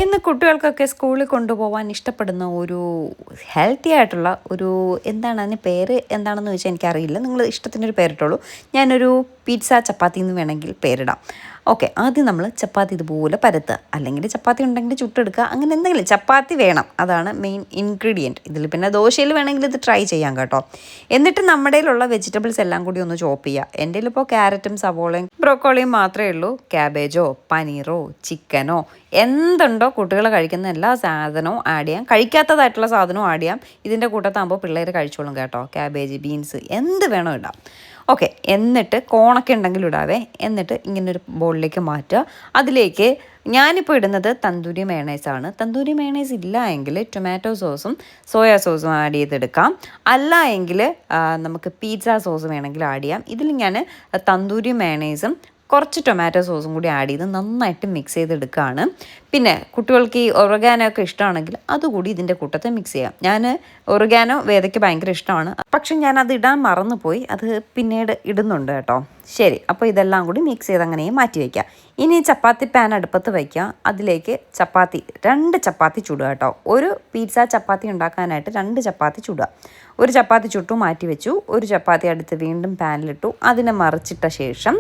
ഇന്ന് കുട്ടികൾക്കൊക്കെ സ്കൂളിൽ കൊണ്ടുപോകാൻ ഇഷ്ടപ്പെടുന്ന ഒരു ഹെൽത്തി ആയിട്ടുള്ള ഒരു എന്താണ് അതിന് പേര് എന്താണെന്ന് ചോദിച്ചാൽ എനിക്കറിയില്ല. നിങ്ങൾ ഇഷ്ടത്തിനൊരു പേരിട്ടുള്ളൂ. ഞാനൊരു പിസ്സ ചപ്പാത്തി എന്ന് വേണമെങ്കിൽ പേരിടാം. ഓക്കെ, ആദ്യം നമ്മൾ ചപ്പാത്തി ഇതുപോലെ പരത്തുക, അല്ലെങ്കിൽ ചപ്പാത്തി ഉണ്ടെങ്കിൽ ചുട്ടെടുക്കുക, അങ്ങനെ എന്തെങ്കിലും ചപ്പാത്തി വേണം. അതാണ് മെയിൻ ഇൻഗ്രീഡിയൻറ്റ്. ഇതിൽ പിന്നെ ദോശയിൽ വേണമെങ്കിൽ ഇത് ട്രൈ ചെയ്യാം കേട്ടോ. എന്നിട്ട് നമ്മുടെ കയ്യിലുള്ള വെജിറ്റബിൾസ് എല്ലാം കൂടി ഒന്ന് ചോപ്പ് ചെയ്യുക. എൻ്റെ കയ്യിലിപ്പോൾ ക്യാരറ്റും സവോളയും ബ്രോക്കോളിയും മാത്രമേ ഉള്ളൂ. ക്യാബേജോ പനീറോ ചിക്കനോ എന്തുണ്ടോ കുട്ടികൾ കഴിക്കുന്ന എല്ലാ സാധനവും ആഡ് ചെയ്യാം. കഴിക്കാത്തതായിട്ടുള്ള സാധനവും ആഡ് ചെയ്യാം. ഇതിൻ്റെ കൂട്ടത്താകുമ്പോൾ പിള്ളേർ കഴിച്ചോളും കേട്ടോ. ക്യാബേജ്, ബീൻസ് എന്ത് വേണോ ഇടാം. ഓക്കെ, എന്നിട്ട് കോണൊക്കെ ഉണ്ടെങ്കിൽ ഇടാവേ. എന്നിട്ട് ഇങ്ങനൊരു ബോളിലേക്ക് മാറ്റുക. അതിലേക്ക് ഞാനിപ്പോൾ ഇടുന്നത് തന്തൂരി മയണൈസാണ്. തന്തൂരി മയണൈസ് ഇല്ല എങ്കിൽ ടൊമാറ്റോ സോസും സോയാ സോസും ആഡ് ചെയ്തെടുക്കാം. അല്ല എങ്കിൽ നമുക്ക് പിസ്സ സോസ് വേണമെങ്കിൽ ആഡ് ചെയ്യാം. ഇതിൽ ഞാൻ തന്തൂരി മയണൈസും കുറച്ച് ടൊമാറ്റോ സോസും കൂടി ആഡ് ചെയ്ത് നന്നായിട്ട് മിക്സ് ചെയ്തെടുക്കുകയാണ്. പിന്നെ കുട്ടികൾക്ക് ഈ ഒറിഗാനോ ഒക്കെ ഇഷ്ടമാണെങ്കിൽ അതുകൂടി ഇതിൻ്റെ കൂട്ടത്തിൽ മിക്സ് ചെയ്യാം. ഞാൻ ഒറിഗാനോ വേദയ്ക്ക് ഭയങ്കര ഇഷ്ടമാണ്, പക്ഷെ ഞാനത് ഇടാൻ മറന്നുപോയി. അത് പിന്നീട് ഇടുന്നുണ്ട് കേട്ടോ. ശരി, അപ്പോൾ ഇതെല്ലാം കൂടി മിക്സ് ചെയ്ത് അങ്ങനെ മാറ്റി വയ്ക്കുക. ഇനി ചപ്പാത്തി പാൻ അടുപ്പത്ത് വയ്ക്കുക. അതിലേക്ക് രണ്ട് ചപ്പാത്തി ചുടുക കേട്ടോ. ഒരു പിസ്സ ചപ്പാത്തി ഉണ്ടാക്കാനായിട്ട് 2 ചപ്പാത്തി ചുടുക. ഒരു ചപ്പാത്തി ചുട്ടു മാറ്റി വെച്ചു. ഒരു ചപ്പാത്തി അടുത്ത് വീണ്ടും പാനിലിട്ടു. അതിനെ മറിച്ചിട്ട ശേഷം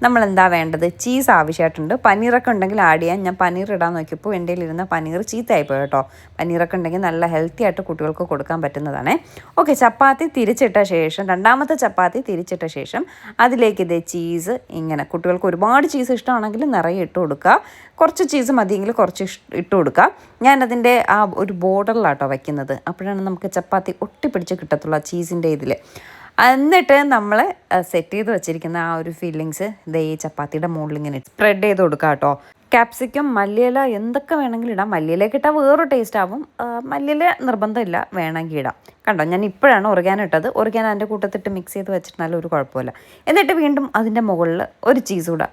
നമ്മൾ എന്താ വേണ്ടത്? ചീസ് ആവശ്യമായിട്ടുണ്ട്. പനീറൊക്കെ ഉണ്ടെങ്കിൽ ആഡ് ചെയ്യാം. ഞാൻ പനീർ ഇടാൻ നോക്കിയപ്പോൾ എൻ്റെ കയ്യിലിരുന്ന പനീർ ചീത്തയായിപ്പോയി കേട്ടോ. പനീറൊക്കെ ഉണ്ടെങ്കിൽ നല്ല ഹെൽത്തി ആയിട്ട് കുട്ടികൾക്ക് കൊടുക്കാൻ പറ്റുന്നതാണ്. ഓക്കെ, ചപ്പാത്തി തിരിച്ചിട്ട ശേഷം രണ്ടാമത്തെ ചപ്പാത്തി തിരിച്ചിട്ട ശേഷം അതിലേക്ക് ഇതേ ചീസ് ഇങ്ങനെ, കുട്ടികൾക്ക് ഒരുപാട് ചീസ് ഇഷ്ടമാണെങ്കിൽ നിറയെ ഇട്ട് കൊടുക്കുക. കുറച്ച് ചീസ് മതിയെങ്കിൽ കുറച്ച് ഇട്ട് കൊടുക്കുക. ഞാനതിൻ്റെ ആ ഒരു ബോർഡറിലാട്ടോ വയ്ക്കുന്നത്. അപ്പോഴാണ് നമുക്ക് ചപ്പാത്തി ഒട്ടിപ്പിടിച്ച് കിട്ടത്തുള്ളൂ ആ ചീസിൻ്റെ ഇതിൽ. എന്നിട്ട് നമ്മൾ സെറ്റ് ചെയ്ത് വെച്ചിരിക്കുന്ന ആ ഒരു ഫില്ലിങ്സ് ഇതേ ഈ ചപ്പാത്തിയുടെ മുകളിൽ ഇങ്ങനെ സ്പ്രെഡ് ചെയ്ത് കൊടുക്കുക കേട്ടോ. ക്യാപ്സിക്കം, മല്ലിയില എന്തൊക്കെ വേണമെങ്കിലും ഇടാം. മല്ലിയിലേക്ക് ഇട്ടാൽ വേറൊരു ടേസ്റ്റ് ആവും. മല്ലിയില നിർബന്ധമില്ല, വേണമെങ്കിൽ ഇടാം. കണ്ടോ, ഞാൻ ഇപ്പോഴാണ് ഒറിഗാനോ ഇട്ടത്. ഒറിഗാനോ അതിൻ്റെ കൂട്ടത്തിട്ട് മിക്സ് ചെയ്ത് വെച്ചിട്ടുണ്ടെങ്കിൽ ഒരു കുഴപ്പമില്ല. എന്നിട്ട് വീണ്ടും അതിൻ്റെ മുകളിൽ ഒരു ചീസ് കൂടെ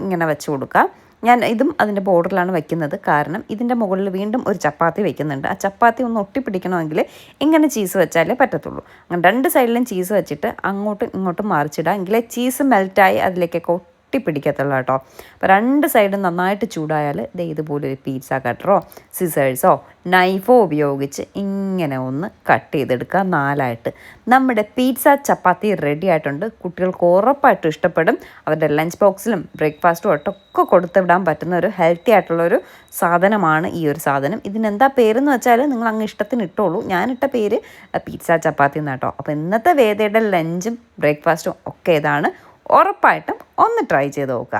ഇങ്ങനെ വെച്ച് കൊടുക്കുക. ഞാൻ ഇതും അതിൻ്റെ ബോർഡറിലാണ് വയ്ക്കുന്നത്. കാരണം ഇതിൻ്റെ മുകളിൽ വീണ്ടും ഒരു ചപ്പാത്തി വയ്ക്കുന്നുണ്ട്. ആ ചപ്പാത്തി ഒന്ന് ഒട്ടിപ്പിടിക്കണമെങ്കിൽ ഇങ്ങനെ ചീസ് വെച്ചാലേ പറ്റത്തുള്ളൂ. അങ്ങനെ 2 സൈഡിലും ചീസ് വെച്ചിട്ട് അങ്ങോട്ടും ഇങ്ങോട്ടും മറിച്ചിടുക. എങ്കിലേ ചീസ് മെൽറ്റായി അതിലേക്കൊക്കെ ഒട്ടിപ്പിടിക്കത്തുള്ളൂ കേട്ടോ. അപ്പോൾ 2 സൈഡും നന്നായിട്ട് ചൂടായാൽ ഇതുപോലെ ഒരു പിസ്സ കട്ടറോ സിസേഴ്സോ നൈഫോ ഉപയോഗിച്ച് ഇങ്ങനെ ഒന്ന് കട്ട് ചെയ്തെടുക്കുക 4ആയിട്ട്. നമ്മുടെ പിസ്സ ചപ്പാത്തി റെഡി ആയിട്ടുണ്ട്. കുട്ടികൾക്ക് ഉറപ്പായിട്ടും ഇഷ്ടപ്പെടും. അവരുടെ ലഞ്ച് ബോക്സിലും ബ്രേക്ക്ഫാസ്റ്റും ഒട്ടൊക്കെ കൊടുത്തു വിടാൻ പറ്റുന്ന ഒരു ഹെൽത്തി ആയിട്ടുള്ളൊരു സാധനമാണ് ഈ ഒരു സാധനം. ഇതിനെന്താ പേരെന്ന് വെച്ചാൽ നിങ്ങൾ അങ്ങ് ഇഷ്ടത്തിന് ഇട്ടോളൂ. ഞാനിട്ട പേര് പിസ്സ ചപ്പാത്തി എന്നാട്ടോ. അപ്പോൾ ഇന്നത്തെ വേദയുടെ ലഞ്ചും ബ്രേക്ക്ഫാസ്റ്റും ഒക്കെ ഇതാണ്. ഉറപ്പായിട്ടും ഒന്ന് ട്രൈ ചെയ്ത് നോക്കുക.